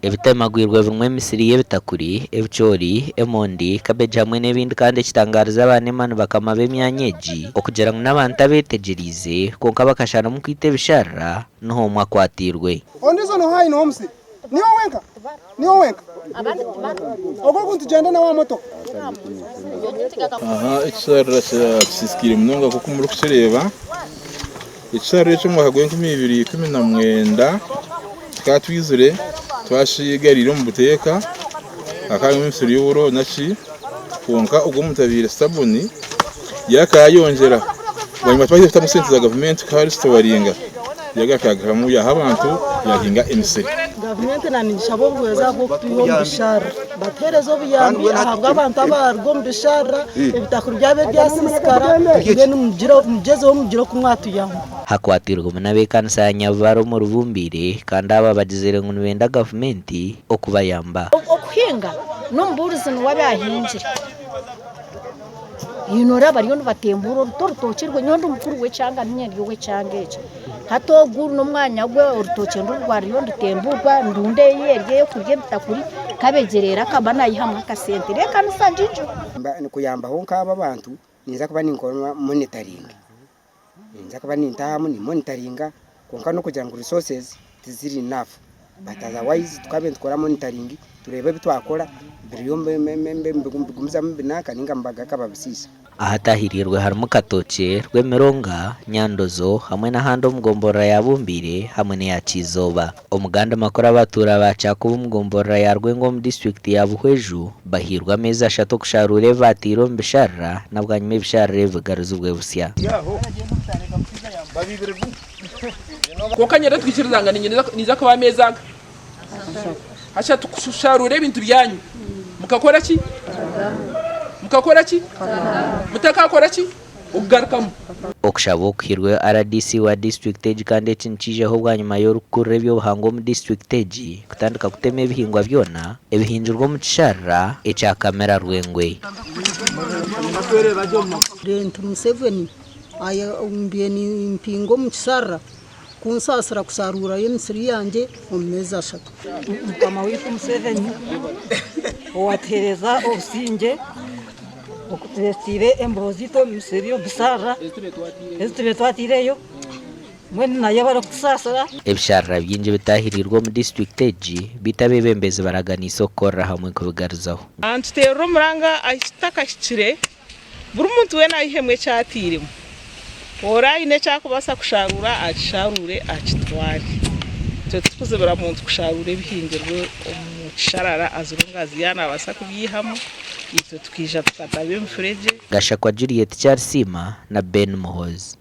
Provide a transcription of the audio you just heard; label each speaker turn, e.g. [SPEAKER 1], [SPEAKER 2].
[SPEAKER 1] Ebitemagwirwe bimwe emisiri y'ebitakuri ebichori emondi kabeja hamwe n'ebindi kandi kitangariza abanemani bakama b'emyanyeji okugira ngo n'abantu abetegerize konka bakashana mu kwita ebisharara noho omwe akwatirwe
[SPEAKER 2] ondizo no hayi no msi niyo wenka ogo kuntugenda na wa moto
[SPEAKER 3] ekisharara kisikire munonga kuko muri kushireba ekisharara cyo mu hagwe 2019 twatwizure twashigarira mu buteka akanga emisiri y'uburo naci konka ubwo mutabire sabuni yakayongera banyuma twafite musente za government kari storinga yagakagamu ya abantu yahinga emisiri
[SPEAKER 4] government nanisha bo bweza bwo kuyo bishara baterezo biyambi ahabwa abantu abarwo mu bishara ebitakuru byabe byasisikara ngene mugezeho mugiro kumwatuyaho
[SPEAKER 1] hakwatirwa n'abekanisa ya Nyabaro mu Rubumbire kandi aba bagizere ngo benda government okubayamba
[SPEAKER 5] okuhinga no mburizo wabahingira yinora bariyo batembura urutokirwe nyondo mukuru we cyanga nyeri we cyangeje hatoguru no mwanya gwe urutoke ndurwariyo ndutemburwa ndunde yerye kurye bitakuri kabegerera kabana yihamwe kasente reka nusanjinjo
[SPEAKER 2] kuyamba ho nk'aba bantu niza kuba ninkonwa monitoring niza kuba nintamu ni monitoringa konka no kugira ngo resources ziri enough but otherwise tukabe tukora monitoring turebe bitwakora biriyombe mbigumiza mbinaka ninga mbaga kababisisa
[SPEAKER 1] ahatahirirwe harimo katoke rw'emironga nyandozo hamwe n'ahandi omugombora yabumbire hamwe n'ya Kizoba omuganda makora abatura bacakuba omugombora ya Rwengo mu district ya Buhweju bahirwa ameza ashato kusharure vatiro mbisharara nabwanyime ebisharara ebigaruzubwe busya
[SPEAKER 6] kokanyera twikirizanga niza kuba ameza ashato kusharure ibintu byanyu mukakora ki mutakakora ki ugarukamu
[SPEAKER 1] okushaba okuhirwe RDC wa district age kandi ekinchijeho bwanyuma y'orukurre eby'obuhangwa mu district age kutandika kutema ebihingwa byona ebihinjirwa mu kisharara ekya kamera Rwengwe
[SPEAKER 4] Dent Museveni aya umbieni impingo mu kisharara kunsasira kusarura emisiri yanje mu mezi ashatu
[SPEAKER 7] mukama wifu Museveni owatereza obusinge okutwestire embozito misiri bisara ezitube twatireyo mwene nayo barakusasira
[SPEAKER 1] ebisharara byinje bitahirirwa mu district age bitabebembeze baraganisa okora hamwe kubigaruzaho
[SPEAKER 8] antero muranga ahitaka kire buri muntu we nayihemwe cyatirimo ora ine cyakubasa kusharura akisharure akitwari tutuze baramuntu kusharura ebihingirwe mu kisharara azurungazi yana abasa kubyihamo ito tukija tukatabe mfreje
[SPEAKER 1] Gashakwa Juliet Charsima na Ben Muhozi.